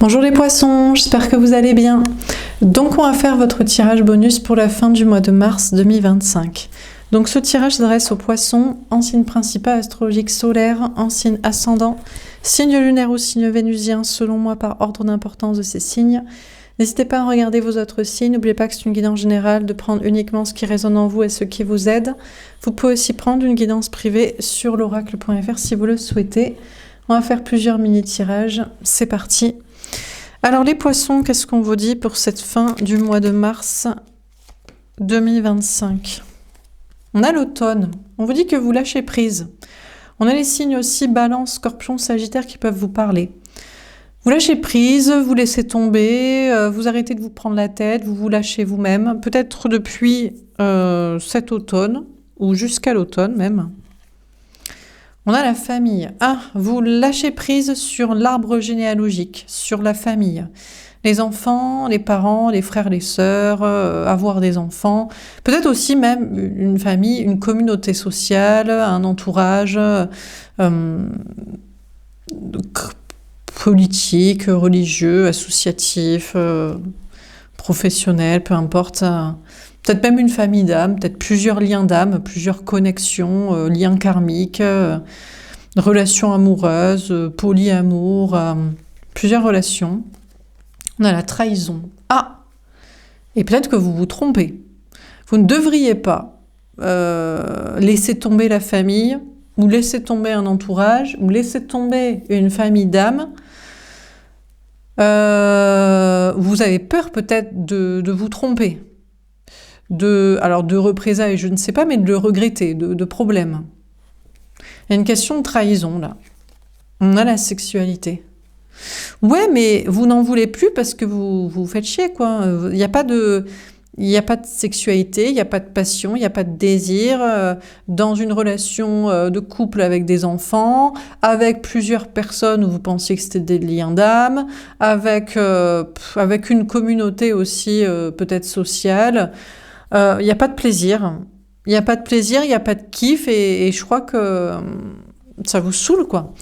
Bonjour les poissons, j'espère que vous allez bien. Donc on va faire votre tirage bonus pour la fin du mois de mars 2025. Donc ce tirage s'adresse aux poissons en signe principal astrologique solaire, en signe ascendant, signe lunaire ou signe vénusien selon moi par ordre d'importance de ces signes. N'hésitez pas à regarder vos autres signes, n'oubliez pas que c'est une guidance générale, de prendre uniquement ce qui résonne en vous et ce qui vous aide. Vous pouvez aussi prendre une guidance privée sur l'oracle.fr si vous le souhaitez. On va faire plusieurs mini-tirages, c'est parti. Alors les poissons, qu'est-ce qu'on vous dit pour cette fin du mois de mars 2025? On a l'automne, on vous dit que vous lâchez prise. On a les signes aussi Balance, Scorpion, Sagittaire qui peuvent vous parler. Vous lâchez prise, vous laissez tomber, vous arrêtez de vous prendre la tête, vous vous lâchez vous-même, peut-être depuis cet automne, ou jusqu'à l'automne même. On a la famille. Ah, vous lâchez prise sur l'arbre généalogique, sur la famille. Les enfants, les parents, les frères, les sœurs, avoir des enfants. Peut-être aussi même une famille, une communauté sociale, un entourage politique, religieux, associatif, professionnel, peu importe. Peut-être même une famille d'âmes, peut-être plusieurs liens d'âmes, plusieurs connexions, liens karmiques, relations amoureuses, polyamour, plusieurs relations. On a la trahison. Ah! Et peut-être que vous vous trompez. Vous ne devriez pas laisser tomber la famille, ou laisser tomber un entourage, ou laisser tomber une famille d'âmes. Vous avez peur peut-être de vous tromper. De représailles, je ne sais pas, mais de le regretter, de problèmes. Il y a une question de trahison, là. On a la sexualité. Ouais, mais vous n'en voulez plus parce que vous faites chier, quoi. Il n'y a pas de sexualité, il n'y a pas de passion, il n'y a pas de désir dans une relation de couple avec des enfants, avec plusieurs personnes où vous pensiez que c'était des liens d'âme, avec une communauté aussi peut-être sociale. Il n'y a pas de plaisir. Il n'y a pas de plaisir, il n'y a pas de kiff et je crois que ça vous saoule, quoi.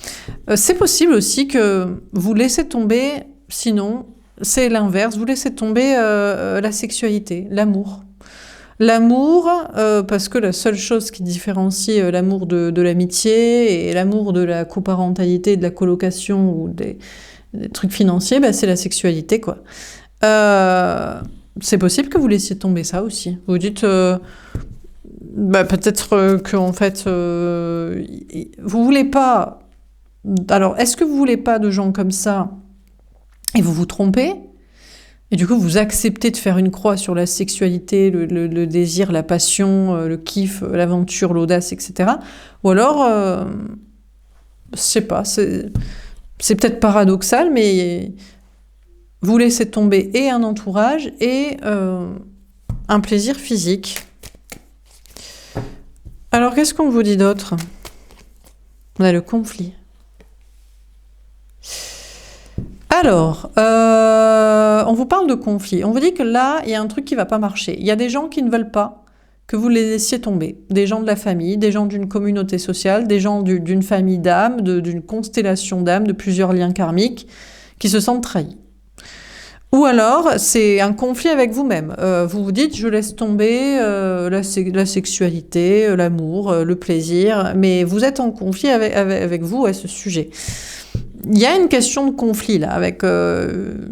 C'est possible aussi que vous laissez tomber, sinon, c'est l'inverse, vous laissez tomber la sexualité, l'amour. L'amour, parce que la seule chose qui différencie l'amour de l'amitié et l'amour de la coparentalité, de la colocation ou des trucs financiers, c'est la sexualité, quoi. C'est possible que vous laissiez tomber ça aussi. Vous dites, peut-être que en fait, vous voulez pas. Alors, est-ce que vous voulez pas de gens comme ça et vous vous trompez? Et du coup, vous acceptez de faire une croix sur la sexualité, le désir, la passion, le kiff, l'aventure, l'audace, etc. Ou alors, je sais pas, c'est peut-être paradoxal, mais vous laissez tomber et un entourage et un plaisir physique. Alors, qu'est-ce qu'on vous dit d'autre? On a le conflit. Alors, on vous parle de conflit. On vous dit que là, il y a un truc qui ne va pas marcher. Il y a des gens qui ne veulent pas que vous les laissiez tomber. Des gens de la famille, des gens d'une communauté sociale, des gens d'une famille d'âmes, d'une constellation d'âmes, de plusieurs liens karmiques, qui se sentent trahis. Ou alors, c'est un conflit avec vous-même. Vous vous dites, je laisse tomber la sexualité, l'amour, le plaisir, mais vous êtes en conflit avec vous à ce sujet. Il y a une question de conflit, là, avec une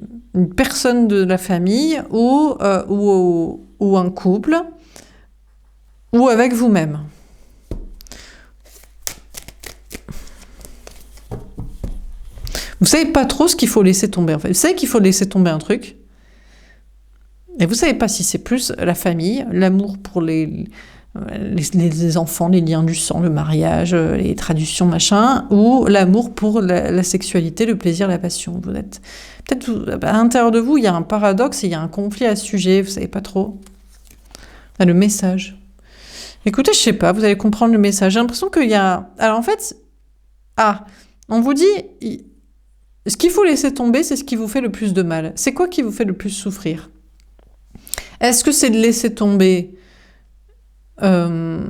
personne de la famille ou un couple, ou avec vous-même. Vous savez pas trop ce qu'il faut laisser tomber, en fait. Vous savez qu'il faut laisser tomber un truc, et vous savez pas si c'est plus la famille, l'amour pour les enfants, les liens du sang, le mariage, les traditions, machin, ou l'amour pour la sexualité, le plaisir, la passion. Vous êtes peut-être à l'intérieur de vous, il y a un paradoxe, et il y a un conflit à ce sujet, vous savez pas trop. Le message. Écoutez, je sais pas, vous allez comprendre le message. J'ai l'impression qu'il y a... Alors en fait, on vous dit... Ce qu'il faut laisser tomber, c'est ce qui vous fait le plus de mal. C'est quoi qui vous fait le plus souffrir? Est-ce que c'est de laisser tomber la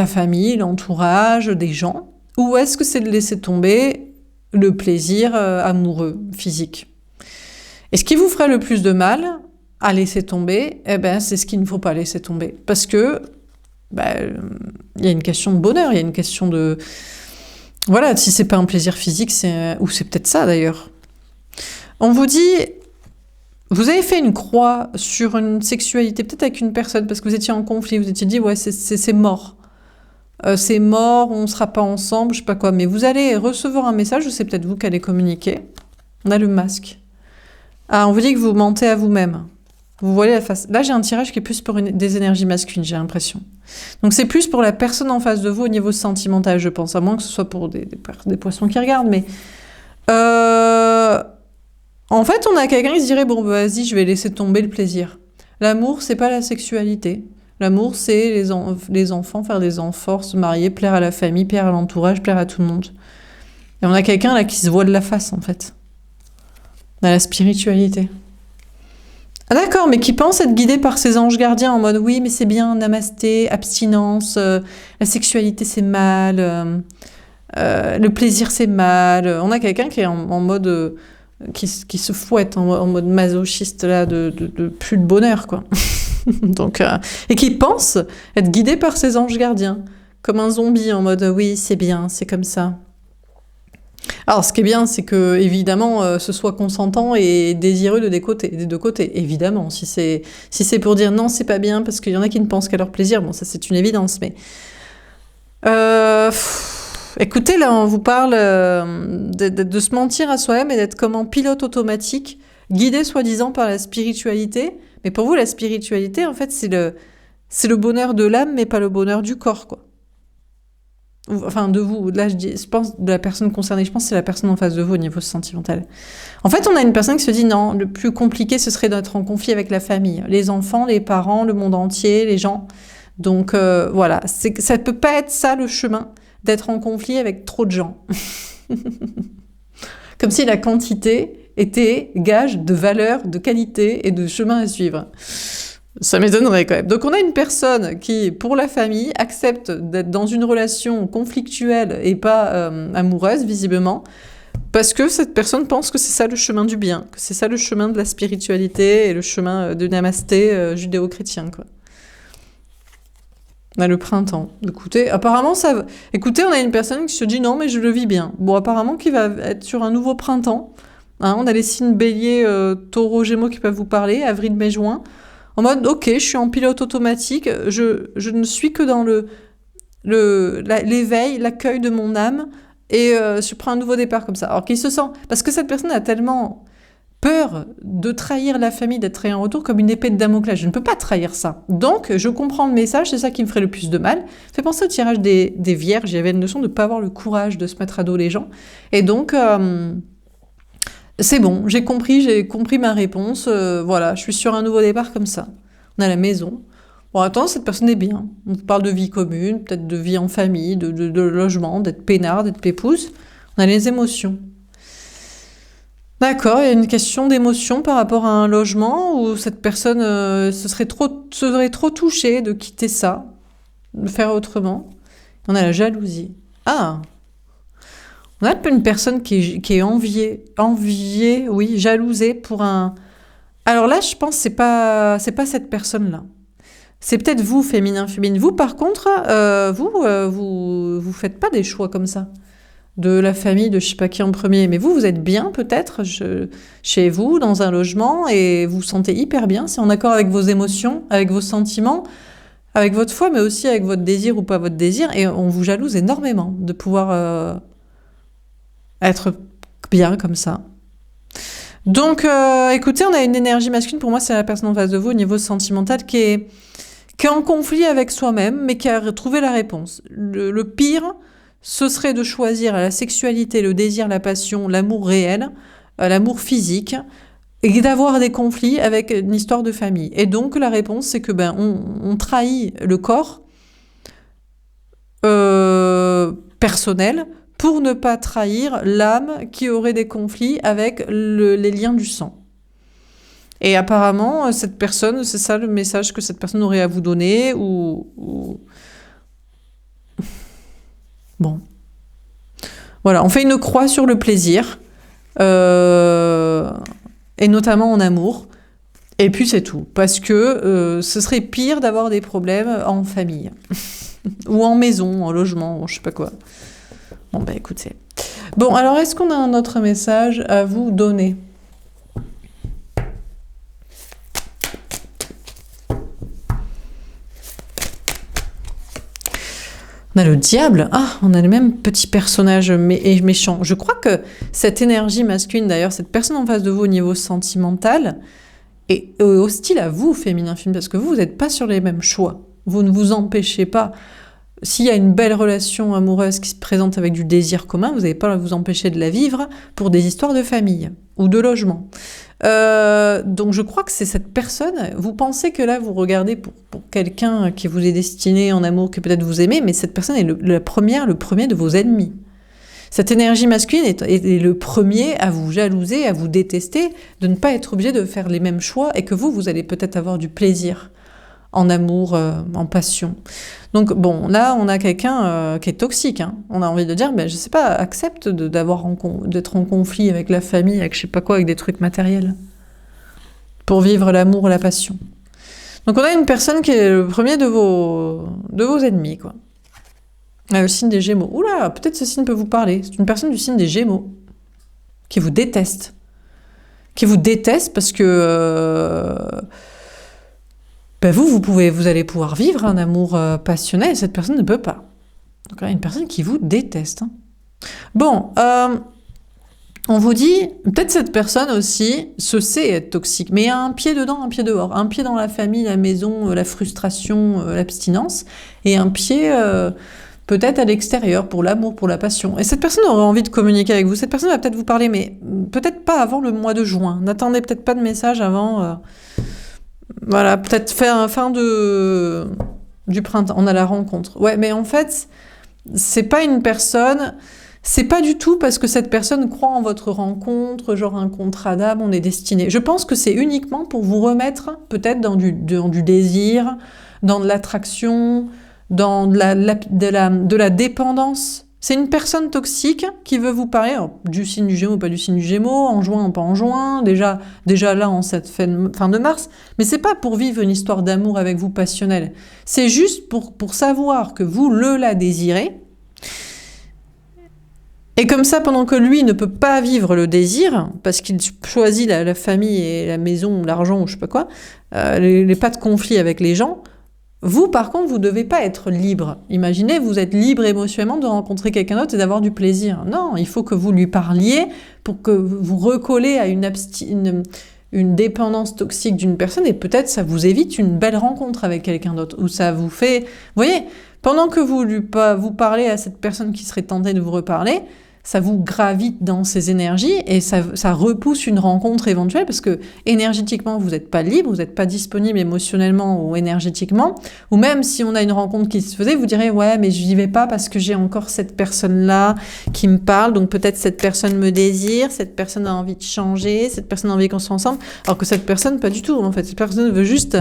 famille, l'entourage, des gens? Ou est-ce que c'est de laisser tomber le plaisir amoureux, physique. Et ce qui vous ferait le plus de mal à laisser tomber, eh ben, c'est ce qu'il ne faut pas laisser tomber. Parce que il y a une question de bonheur, il y a une question de... Voilà, si c'est pas un plaisir physique, ou c'est peut-être ça d'ailleurs. On vous dit, vous avez fait une croix sur une sexualité, peut-être avec une personne, parce que vous étiez en conflit, vous étiez dit, ouais, c'est mort. C'est mort, on ne sera pas ensemble, je sais pas quoi. Mais vous allez recevoir un message, ou c'est peut-être vous qui allez communiquer. On a le masque. Ah, on vous dit que vous mentez à vous-même. Vous voyez la face. Là, j'ai un tirage qui est plus pour des énergies masculines, j'ai l'impression. Donc, c'est plus pour la personne en face de vous au niveau sentimental, je pense. À moins que ce soit pour des poissons qui regardent. Mais en fait, on a quelqu'un qui se dirait, bon, vas-y, je vais laisser tomber le plaisir. L'amour, c'est pas la sexualité. L'amour, c'est les enfants, faire des enfants, se marier, plaire à la famille, plaire à l'entourage, plaire à tout le monde. Et on a quelqu'un là qui se voile la face, en fait. Dans la spiritualité. Ah d'accord, mais qui pense être guidé par ses anges gardiens en mode oui, mais c'est bien, namasté, abstinence, la sexualité c'est mal, le plaisir c'est mal. On a quelqu'un qui est en mode qui se fouette en mode masochiste là, de plus de bonheur quoi. Donc et qui pense être guidé par ses anges gardiens, comme un zombie en mode oui, c'est bien, c'est comme ça. Alors, ce qui est bien, c'est que, évidemment, ce soit consentant et désireux des deux côtés, évidemment. Si c'est pour dire non, c'est pas bien, parce qu'il y en a qui ne pensent qu'à leur plaisir, bon, ça c'est une évidence, mais... écoutez, là, on vous parle de se mentir à soi-même et d'être comme en pilote automatique, guidé soi-disant par la spiritualité. Mais pour vous, la spiritualité, en fait, c'est le bonheur de l'âme, mais pas le bonheur du corps, quoi. Enfin, de vous, là je pense de la personne concernée, je pense que c'est la personne en face de vous au niveau sentimental. En fait, on a une personne qui se dit non, le plus compliqué ce serait d'être en conflit avec la famille, les enfants, les parents, le monde entier, les gens. Donc voilà, ça peut pas être ça le chemin, d'être en conflit avec trop de gens. Comme si la quantité était gage de valeur, de qualité et de chemin à suivre. Ça m'étonnerait quand même. Donc on a une personne qui, pour la famille, accepte d'être dans une relation conflictuelle et pas amoureuse, visiblement, parce que cette personne pense que c'est ça le chemin du bien, que c'est ça le chemin de la spiritualité et le chemin de namasté judéo-chrétien, quoi. On a le printemps. Écoutez, apparemment, Écoutez, on a une personne qui se dit non, mais je le vis bien. Bon, apparemment, qui va être sur un nouveau printemps. Hein, on a les signes bélier, taureau, gémeaux qui peuvent vous parler, avril, mai, juin. En mode, ok, je suis en pilote automatique, je ne suis que dans l'éveil, l'accueil de mon âme, et je prends un nouveau départ comme ça. Alors qu'il se sent... Parce que cette personne a tellement peur de trahir la famille, d'être trahi en retour, comme une épée de Damoclès. Je ne peux pas trahir ça. Donc, je comprends le message, c'est ça qui me ferait le plus de mal. Ça fait penser au tirage des vierges, il y avait une notion de ne pas avoir le courage de se mettre à dos les gens. Et donc... c'est bon, j'ai compris ma réponse, voilà, je suis sur un nouveau départ comme ça. On a la maison. Bon, attends, cette personne est bien. On parle de vie commune, peut-être de vie en famille, de logement, d'être peinard, d'être pépouse. On a les émotions. D'accord, il y a une question d'émotion par rapport à un logement où cette personne serait trop touchée de quitter ça, de faire autrement. On a la jalousie. Ah! On a une personne qui est enviée, oui, jalousée pour un... Alors là, je pense que c'est pas cette personne-là. C'est peut-être vous, féminin. Vous, par contre, vous faites pas des choix comme ça. De la famille, de je sais pas qui en premier. Mais vous êtes bien, peut-être, chez vous, dans un logement, et vous vous sentez hyper bien. C'est en accord avec vos émotions, avec vos sentiments, avec votre foi, mais aussi avec votre désir ou pas votre désir. Et on vous jalouse énormément de pouvoir... être bien comme ça. Donc, écoutez, on a une énergie masculine, pour moi, c'est la personne en face de vous, au niveau sentimental, qui est en conflit avec soi-même, mais qui a trouvé la réponse. Le pire, ce serait de choisir la sexualité, le désir, la passion, l'amour réel, l'amour physique, et d'avoir des conflits avec une histoire de famille. Et donc, la réponse, c'est que on trahit le corps personnel, pour ne pas trahir l'âme qui aurait des conflits avec les liens du sang. Et apparemment, cette personne, c'est ça le message que cette personne aurait à vous donner, ou... Bon. Voilà, on fait une croix sur le plaisir, et notamment en amour. Et puis c'est tout, parce que ce serait pire d'avoir des problèmes en famille, ou en maison, en logement, ou je sais pas quoi. Bon bah écoutez. Bon, alors est-ce qu'on a un autre message à vous donner? On a le diable. Ah, on a le même petit personnage méchant. Je crois que cette énergie masculine, d'ailleurs, cette personne en face de vous au niveau sentimental, est hostile à vous, féminin féminin, parce que vous n'êtes pas sur les mêmes choix. Vous ne vous empêchez pas. S'il y a une belle relation amoureuse qui se présente avec du désir commun, vous n'allez pas vous empêcher de la vivre pour des histoires de famille ou de logement. Donc je crois que c'est cette personne, vous pensez que là vous regardez pour quelqu'un qui vous est destiné en amour, que peut-être vous aimez, mais cette personne est le premier de vos ennemis. Cette énergie masculine est le premier à vous jalouser, à vous détester, de ne pas être obligé de faire les mêmes choix, et que vous allez peut-être avoir du plaisir en amour, en passion. Donc bon, là on a quelqu'un qui est toxique, hein. On a envie de dire, ben, je sais pas, accepte d'être en conflit avec la famille, avec je sais pas quoi, avec des trucs matériels, pour vivre l'amour et la passion. Donc on a une personne qui est le premier de vos ennemis, quoi. Le signe des Gémeaux. Oula, peut-être ce signe peut vous parler. C'est une personne du signe des Gémeaux qui vous déteste. Qui vous déteste parce que ben vous allez pouvoir vivre un amour passionnel et cette personne ne peut pas. Donc là, une personne qui vous déteste. Hein. Bon, on vous dit, peut-être cette personne aussi se sait être toxique, mais il y a un pied dedans, un pied dehors. Un pied dans la famille, la maison, la frustration, l'abstinence, et un pied peut-être à l'extérieur, pour l'amour, pour la passion. Et cette personne aurait envie de communiquer avec vous. Cette personne va peut-être vous parler, mais peut-être pas avant le mois de juin. N'attendez peut-être pas de message avant... Voilà, peut-être fin du printemps, on a la rencontre. Ouais, mais en fait, c'est pas une personne, c'est pas du tout parce que cette personne croit en votre rencontre, genre un contrat d'âme, on est destiné. Je pense que c'est uniquement pour vous remettre peut-être dans du désir, dans de l'attraction, dans de la dépendance. C'est une personne toxique qui veut vous parler du signe du Gémeaux, pas du signe du Gémeaux, en juin, pas en juin, déjà là en cette fin de mars, mais c'est pas pour vivre une histoire d'amour avec vous passionnelle, c'est juste pour savoir que vous la désirez, et comme ça, pendant que lui ne peut pas vivre le désir, parce qu'il choisit la famille et la maison, l'argent ou je sais pas quoi, pas de conflit avec les gens, vous, par contre, vous ne devez pas être libre. Imaginez, vous êtes libre émotionnellement de rencontrer quelqu'un d'autre et d'avoir du plaisir. Non, il faut que vous lui parliez pour que vous recollez à une dépendance toxique d'une personne et peut-être ça vous évite une belle rencontre avec quelqu'un d'autre. Ou ça vous fait... Vous voyez, pendant que vous parlez à cette personne qui serait tentée de vous reparler, ça vous gravite dans ces énergies et ça repousse une rencontre éventuelle parce que énergétiquement, vous n'êtes pas libre, vous n'êtes pas disponible émotionnellement ou énergétiquement. Ou même si on a une rencontre qui se faisait, vous direz « Ouais, mais je n'y vais pas parce que j'ai encore cette personne-là qui me parle, donc peut-être cette personne me désire, cette personne a envie de changer, cette personne a envie qu'on soit ensemble. » Alors que cette personne, pas du tout. En fait, cette personne veut juste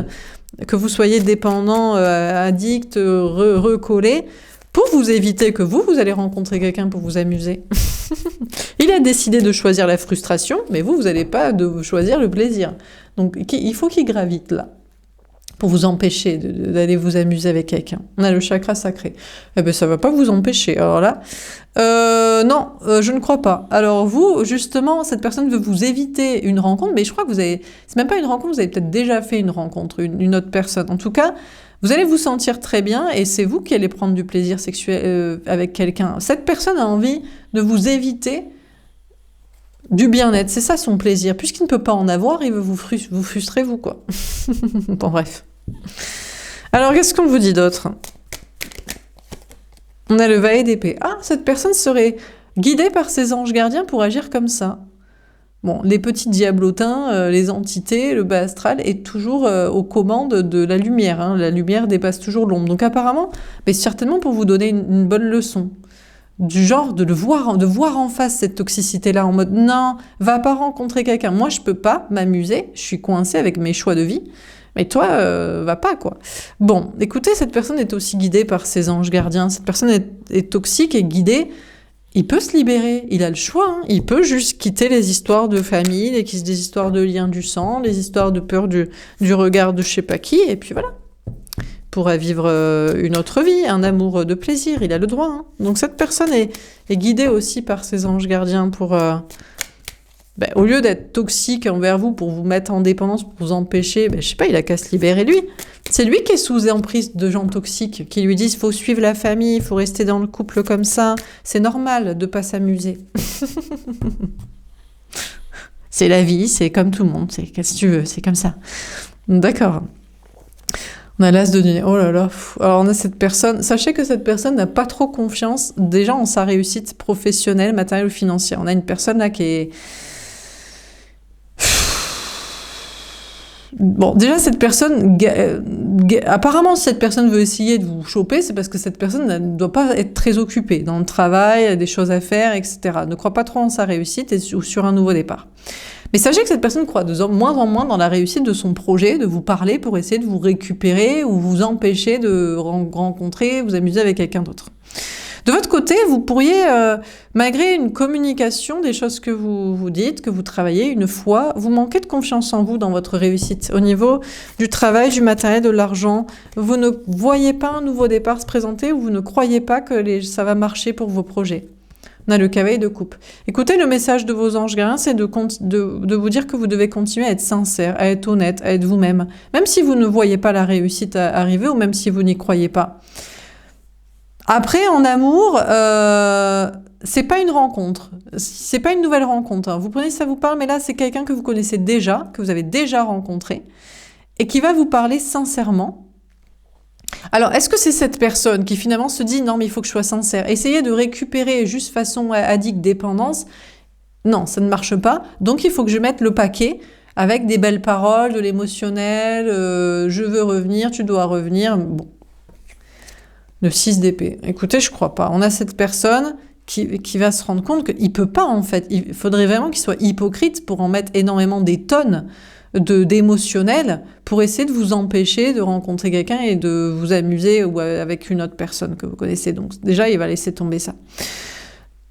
que vous soyez dépendant, addict, recollé, pour vous éviter que vous allez rencontrer quelqu'un pour vous amuser. Il a décidé de choisir la frustration, mais vous n'allez pas de choisir le plaisir. Donc il faut qu'il gravite là, pour vous empêcher d'aller vous amuser avec quelqu'un. On a le chakra sacré. Eh bien, ça ne va pas vous empêcher. Alors là, non, je ne crois pas. Alors vous, justement, cette personne veut vous éviter une rencontre, mais je crois que c'est même pas une rencontre, vous avez peut-être déjà fait une rencontre, une autre personne. En tout cas, vous allez vous sentir très bien et c'est vous qui allez prendre du plaisir sexuel avec quelqu'un. Cette personne a envie de vous éviter du bien-être. C'est ça son plaisir. Puisqu'il ne peut pas en avoir, il veut vous frustrer, vous, quoi. Bon, bref. Alors, qu'est-ce qu'on vous dit d'autre? On a le valet d'épée. Ah, cette personne serait guidée par ses anges gardiens pour agir comme ça. Bon, les petits diablotins, les entités, le bas astral est toujours aux commandes de la lumière. Hein. La lumière dépasse toujours l'ombre. Donc apparemment, mais certainement pour vous donner une bonne leçon. Du genre de voir en face cette toxicité-là en mode « Non, va pas rencontrer quelqu'un. Moi, je peux pas m'amuser. Je suis coincée avec mes choix de vie. Mais toi, va pas, quoi. » Bon, écoutez, cette personne est aussi guidée par ses anges gardiens. Cette personne est toxique et guidée. il peut se libérer, il a le choix, hein. Il peut juste quitter les histoires de famille, des histoires de liens du sang, les histoires de peur du regard de je sais pas qui, et puis voilà. Il pourra vivre une autre vie, un amour de plaisir, il a le droit, hein. Donc cette personne est guidée aussi par ses anges gardiens pour... au lieu d'être toxique envers vous pour vous mettre en dépendance, pour vous empêcher, je sais pas, il a qu'à se libérer lui. C'est lui qui est sous emprise de gens toxiques, qui lui disent « faut suivre la famille, il faut rester dans le couple comme ça, c'est normal de pas s'amuser. » C'est la vie, c'est comme tout le monde, c'est qu'est-ce que tu veux, c'est comme ça. D'accord. On a l'as de denier. Oh là là. Alors on a cette personne. Sachez que cette personne n'a pas trop confiance déjà en sa réussite professionnelle, matérielle ou financière. On a une personne là qui est... Bon, déjà, cette personne, apparemment, si cette personne veut essayer de vous choper, c'est parce que cette personne ne doit pas être très occupée dans le travail, elle a des choses à faire, etc. Ne croit pas trop en sa réussite ou sur un nouveau départ. Mais sachez que cette personne croit de moins en moins dans la réussite de son projet, de vous parler pour essayer de vous récupérer ou vous empêcher de rencontrer, vous amuser avec quelqu'un d'autre. De votre côté, vous pourriez, malgré une communication des choses que vous dites, que vous travaillez, une fois, vous manquez de confiance en vous dans votre réussite. Au niveau du travail, du matériel, de l'argent, vous ne voyez pas un nouveau départ se présenter ou vous ne croyez pas que ça va marcher pour vos projets. On a le cavalier de coupe. Écoutez, le message de vos anges gardiens, c'est de vous dire que vous devez continuer à être sincère, à être honnête, à être vous-même. Même si vous ne voyez pas la réussite arriver ou même si vous n'y croyez pas. Après, en amour, c'est pas une rencontre, c'est pas une nouvelle rencontre. Hein. Vous prenez si ça vous parle, mais là, c'est quelqu'un que vous connaissez déjà, que vous avez déjà rencontré, et qui va vous parler sincèrement. Alors, est-ce que c'est cette personne qui finalement se dit « Non, mais il faut que je sois sincère ». Essayez de récupérer juste façon addict, dépendance. Non, ça ne marche pas. Donc, il faut que je mette le paquet avec des belles paroles, de l'émotionnel, je veux revenir, tu dois revenir. Bon. Le 6 d'épée. Écoutez, je crois pas. On a cette personne qui va se rendre compte qu'il peut pas, en fait. Il faudrait vraiment qu'il soit hypocrite pour en mettre énormément des tonnes d'émotionnel pour essayer de vous empêcher de rencontrer quelqu'un et de vous amuser ou avec une autre personne que vous connaissez. Donc déjà, il va laisser tomber ça.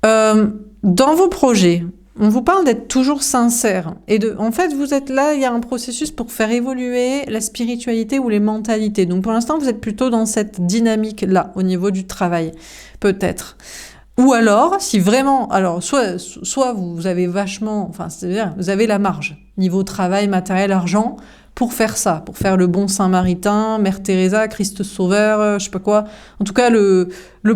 Dans vos projets, on vous parle d'être toujours sincère. En fait, vous êtes là, il y a un processus pour faire évoluer la spiritualité ou les mentalités. Donc pour l'instant, vous êtes plutôt dans cette dynamique-là, au niveau du travail, peut-être. Ou alors, si vraiment... Alors, soit vous avez vachement... Enfin, c'est-à-dire, vous avez la marge, niveau travail, matériel, argent, pour faire ça, pour faire le bon Saint-Maritain, Mère Teresa, Christ Sauveur, je sais pas quoi. En tout cas, le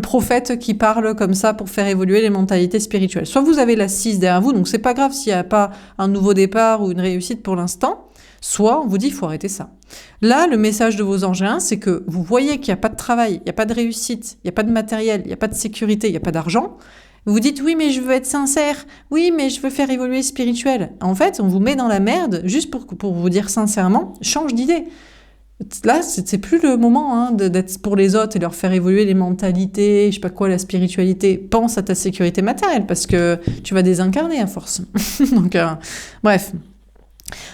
prophète qui parle comme ça pour faire évoluer les mentalités spirituelles. Soit vous avez la 6 derrière vous, donc c'est pas grave s'il n'y a pas un nouveau départ ou une réussite pour l'instant, soit on vous dit il faut arrêter ça. Là, le message de vos anges, c'est que vous voyez qu'il n'y a pas de travail, il n'y a pas de réussite, il n'y a pas de matériel, il n'y a pas de sécurité, il n'y a pas d'argent. Vous dites, oui, mais je veux être sincère. Oui, mais je veux faire évoluer spirituel. En fait, on vous met dans la merde juste pour vous dire sincèrement, change d'idée. Là, c'est plus le moment d'être pour les autres et leur faire évoluer les mentalités, je sais pas quoi, la spiritualité. Pense à ta sécurité matérielle parce que tu vas désincarner à force. Donc, bref.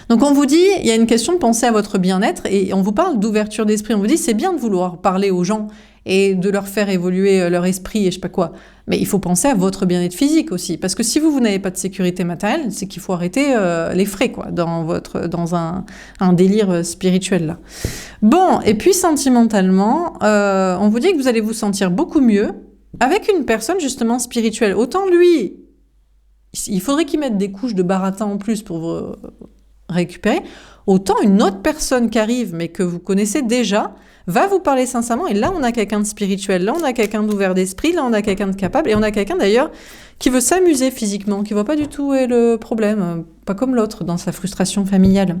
Donc on vous dit, il y a une question de penser à votre bien-être et on vous parle d'ouverture d'esprit. On vous dit, c'est bien de vouloir parler aux gens et de leur faire évoluer leur esprit et je sais pas quoi. Mais il faut penser à votre bien-être physique aussi. Parce que si vous n'avez pas de sécurité matérielle, c'est qu'il faut arrêter les frais, quoi, dans un délire spirituel, là. Bon, et puis sentimentalement, on vous dit que vous allez vous sentir beaucoup mieux avec une personne, justement, spirituelle. Autant lui, il faudrait qu'il mette des couches de baratin en plus pour vous récupérer. Autant une autre personne qui arrive, mais que vous connaissez déjà, va vous parler sincèrement, et là on a quelqu'un de spirituel, là on a quelqu'un d'ouvert d'esprit, là on a quelqu'un de capable, et on a quelqu'un d'ailleurs qui veut s'amuser physiquement, qui voit pas du tout où est le problème, pas comme l'autre dans sa frustration familiale.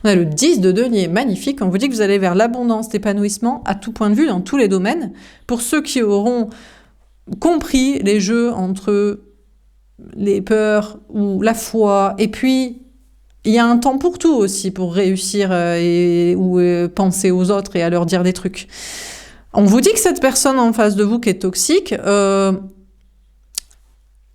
On a le 10 de denier, magnifique, on vous dit que vous allez vers l'abondance, l'épanouissement à tout point de vue, dans tous les domaines. Pour ceux qui auront compris les jeux entre les peurs ou la foi, et puis il y a un temps pour tout aussi, pour réussir ou penser aux autres et à leur dire des trucs. On vous dit que cette personne en face de vous qui est toxique,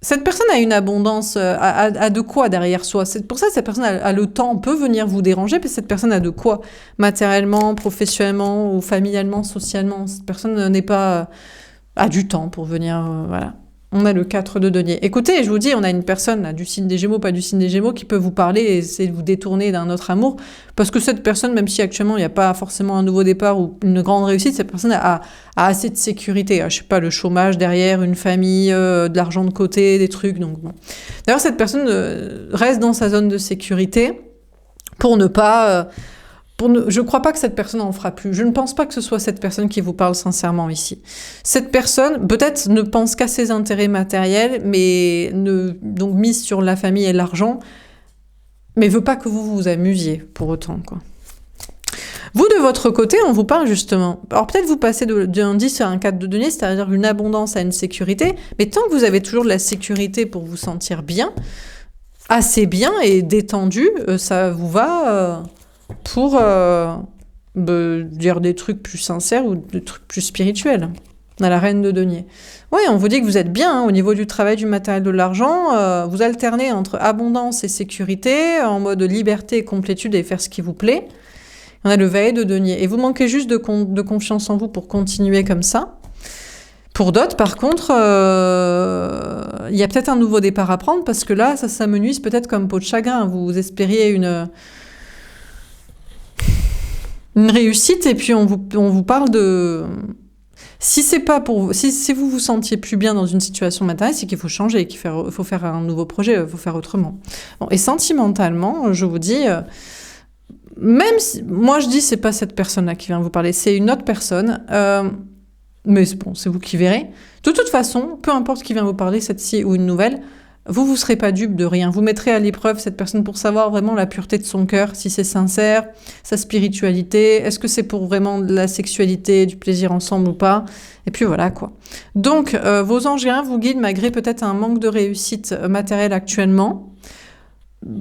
cette personne a une abondance, a de quoi derrière soi. C'est pour ça que cette personne a le temps, peut venir vous déranger, puis cette personne a de quoi matériellement, professionnellement ou familialement, socialement. Cette personne a du temps pour venir, voilà. On a le 4 de denier. Écoutez, je vous dis, on a une personne là, du signe des Gémeaux, pas du signe des Gémeaux, qui peut vous parler et essayer de vous détourner d'un autre amour. Parce que cette personne, même si actuellement il n'y a pas forcément un nouveau départ ou une grande réussite, cette personne a assez de sécurité. Je sais pas, le chômage derrière, une famille, de l'argent de côté, des trucs. Donc bon. D'ailleurs, cette personne reste dans sa zone de sécurité pour ne pas... je ne crois pas que cette personne en fera plus. Je ne pense pas que ce soit cette personne qui vous parle sincèrement ici. Cette personne, peut-être, ne pense qu'à ses intérêts matériels, mais donc mise sur la famille et l'argent, mais veut pas que vous vous amusiez pour autant, quoi. Vous, de votre côté, on vous parle justement. Alors peut-être vous passez d'un 10 à un 4 de denier, c'est-à-dire une abondance à une sécurité, mais tant que vous avez toujours de la sécurité pour vous sentir bien, assez bien et détendu, ça vous va... pour dire des trucs plus sincères ou des trucs plus spirituels. On a la reine de denier. Oui, on vous dit que vous êtes bien au niveau du travail, du matériel, de l'argent. Vous alternez entre abondance et sécurité, en mode liberté et complétude et faire ce qui vous plaît. On a le valet de denier. Et vous manquez juste de confiance en vous pour continuer comme ça. Pour d'autres, par contre, il y a peut-être un nouveau départ à prendre parce que là, ça s'amenuise peut-être comme peau de chagrin. Vous espériez une réussite et puis on vous parle de... Si c'est pas pour si vous vous sentiez plus bien dans une situation matérielle, c'est qu'il faut changer, qu'il faut faire un nouveau projet, il faut faire autrement. Bon, et sentimentalement, je vous dis, même si... Moi, je dis, c'est pas cette personne-là qui vient vous parler, c'est une autre personne, mais bon, c'est vous qui verrez. De toute façon, peu importe qui vient vous parler, cette-ci ou une nouvelle, vous serez pas dupe de rien. Vous mettrez à l'épreuve cette personne pour savoir vraiment la pureté de son cœur, si c'est sincère, sa spiritualité, est-ce que c'est pour vraiment de la sexualité, du plaisir ensemble ou pas. Et puis voilà, quoi. Donc, vos anges vous guident malgré peut-être un manque de réussite matérielle actuellement.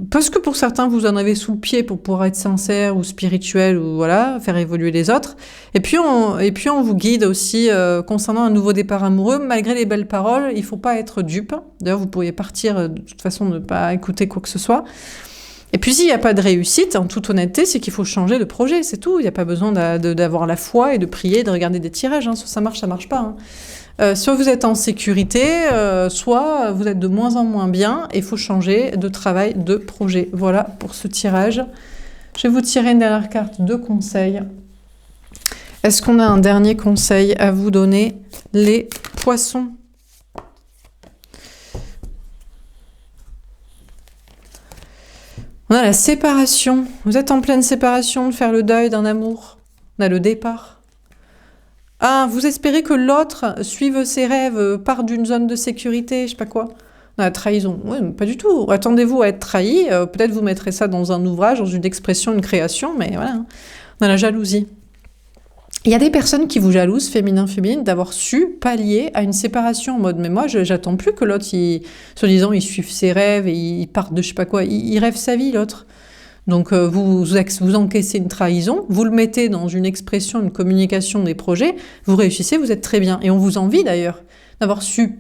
Parce que pour certains, vous en avez sous le pied pour pouvoir être sincère ou spirituel ou voilà, faire évoluer les autres. Et puis on vous guide aussi concernant un nouveau départ amoureux. Malgré les belles paroles, il faut pas être dupe. D'ailleurs, vous pourriez partir de toute façon, ne pas écouter quoi que ce soit. Et puis s'il n'y a pas de réussite, en toute honnêteté, c'est qu'il faut changer de projet, c'est tout. Il n'y a pas besoin d'avoir la foi et de prier, de regarder des tirages. Soit ça marche pas. Soit vous êtes en sécurité, soit vous êtes de moins en moins bien et il faut changer de travail, de projet. Voilà pour ce tirage. Je vais vous tirer une dernière carte de conseil. Est-ce qu'on a un dernier conseil à vous donner, les poissons? On a la séparation. Vous êtes en pleine séparation, de faire le deuil d'un amour. On a le départ. Ah, vous espérez que l'autre suive ses rêves, part d'une zone de sécurité, je sais pas quoi. La trahison, oui, pas du tout. Attendez-vous à être trahi, peut-être vous mettrez ça dans un ouvrage, dans une expression, une création, mais voilà. On a la jalousie. Il y a des personnes qui vous jalousent, féminin, d'avoir su pallier à une séparation en mode, mais moi, j'attends plus que l'autre, soi-disant, il suive ses rêves et il parte de je sais pas quoi, il rêve sa vie, l'autre. Donc vous encaissez une trahison, vous le mettez dans une expression, une communication des projets, vous réussissez, vous êtes très bien. Et on vous envie d'ailleurs d'avoir su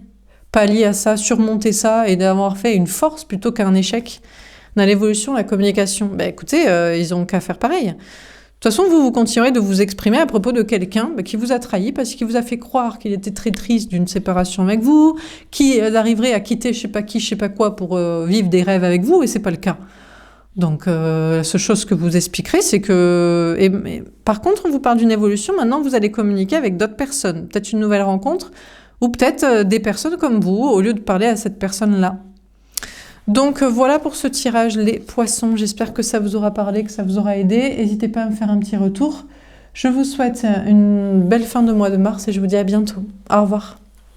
pallier à ça, surmonter ça et d'avoir fait une force plutôt qu'un échec. On a l'évolution, la communication. Ben écoutez, ils ont qu'à faire pareil. De toute façon, vous continuerez de vous exprimer à propos de quelqu'un qui vous a trahi parce qu'il vous a fait croire qu'il était très triste d'une séparation avec vous, qui arriverait à quitter je sais pas qui, je sais pas quoi pour vivre des rêves avec vous, et c'est pas le cas. Donc, la seule chose que vous expliquerez, c'est que... par contre, on vous parle d'une évolution. Maintenant, vous allez communiquer avec d'autres personnes. Peut-être une nouvelle rencontre, ou peut-être des personnes comme vous, au lieu de parler à cette personne-là. Donc, voilà pour ce tirage, les poissons. J'espère que ça vous aura parlé, que ça vous aura aidé. N'hésitez pas à me faire un petit retour. Je vous souhaite une belle fin de mois de mars et je vous dis à bientôt. Au revoir.